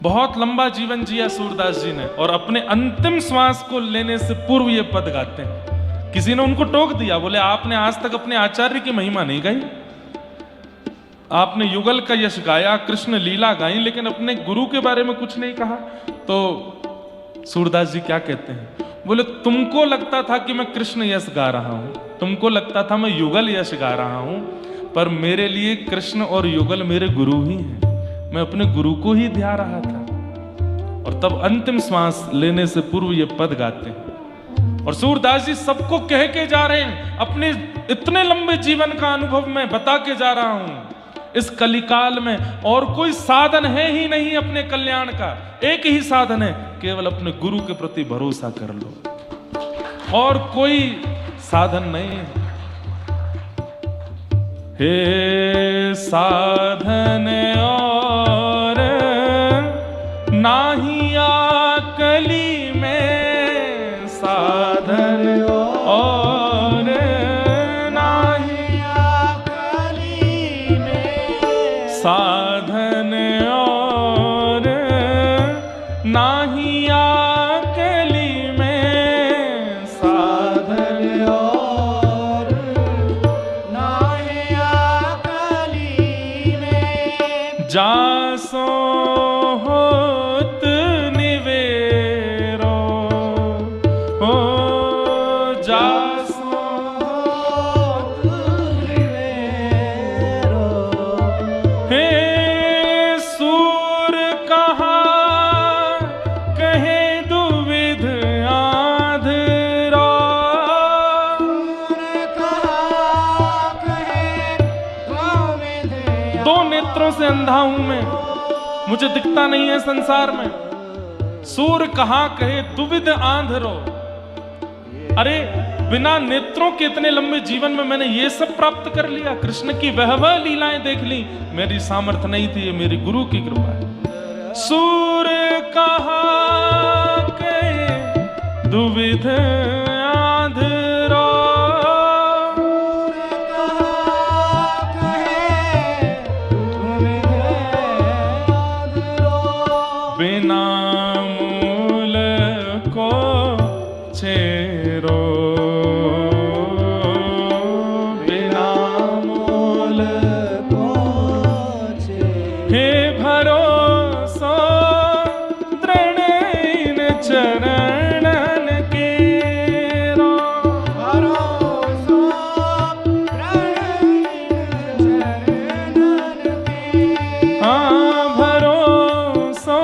बहुत लंबा जीवन जिया सूरदास जी ने और अपने अंतिम श्वास को लेने से पूर्व ये पद गाते हैं। किसी ने उनको टोक दिया, बोले आपने आज तक अपने आचार्य की महिमा नहीं गाई, आपने युगल का यश गाया, कृष्ण लीला गाई, लेकिन अपने गुरु के बारे में कुछ नहीं कहा। तो सूरदास जी क्या कहते हैं, बोले तुमको लगता था कि मैं कृष्ण यश गा रहा हूं, तुमको लगता था मैं युगल यश गा रहा हूं, पर मेरे लिए कृष्ण और युगल मेरे गुरु ही हैं। मैं अपने गुरु को ही ध्या रहा था। और तब अंतिम श्वास लेने से पूर्व ये पद गाते हैं। और सूरदास जी सबको कह के जा रहे हैं, अपने इतने लंबे जीवन का अनुभव मैं बता के जा रहा हूं। इस कलिकाल में और कोई साधन है ही नहीं अपने कल्याण का, एक ही साधन है, केवल अपने गुरु के प्रति भरोसा कर लो, और कोई साधन नहीं है। हे साधन और नाही आकली में, साधन और नाही आकली में, साधन और नाही आकली में, साधन और नाही आकली में, जासो से अंधा हूं मैं, मुझे दिखता नहीं है संसार में। सूर कहां कहे दुविध आंधरो। अरे बिना नेत्रों के इतने लंबे जीवन में मैंने ये सब प्राप्त कर लिया, कृष्ण की वह लीलाएं देख ली। मेरी सामर्थ्य नहीं थी, ये मेरी गुरु की कृपा है। सूर कहां कहे दुविध आंधरो, बिना मूल को छेरो, बिना मूल को छेरो। हे भरोसा दृढ़ इन चरणन केरो, भरोसा दृढ़ इन चरणन केरो। हाँ भरोसा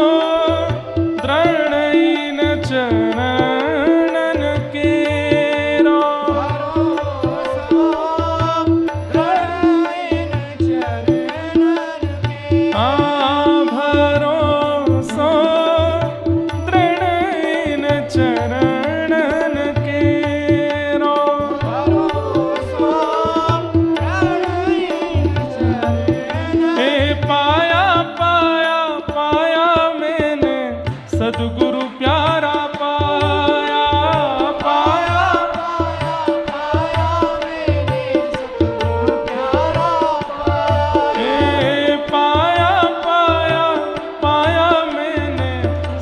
चरणन केरो, भरोसा दृढ़ चरणन केरो। हे पाया पाया पाया मैंने सद्गुरु प्यारा, पाया पाया पाया मैंने सद्गुरु प्यारा, पाया पाया पाया मैंने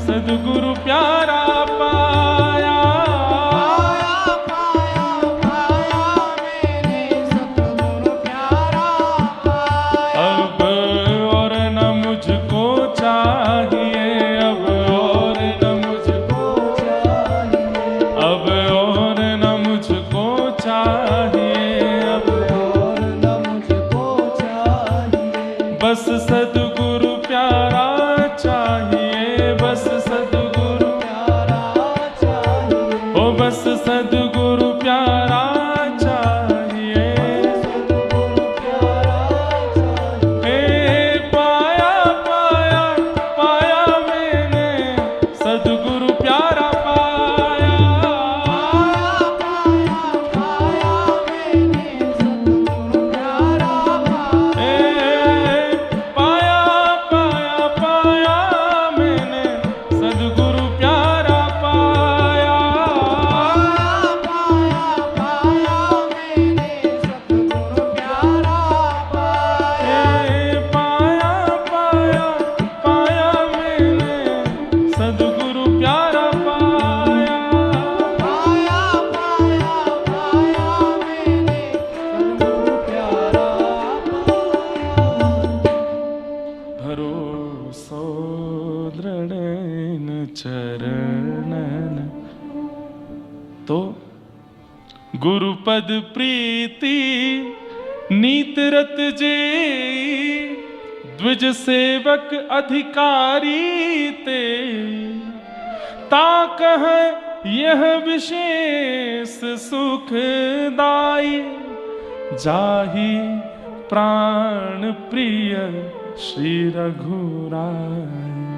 सद्गुरु प्यारा, पाया पाया पाया मैंने सद्गुरु प्यारा। अब और न मुझको चाहिए, अब और न मुझको चाहिए, अब और न मुझको चाहिए, अब और न मुझको चाहिए। बस सद्गुरु प्यारा चाहिए, बस सद्गुरु प्यारा गुरुपद प्रीति नीत रत जे द्विज सेवक अधिकारी ते ता कह यह विशेष सुखदाई जाहि प्राण प्रिय श्री रघुराई।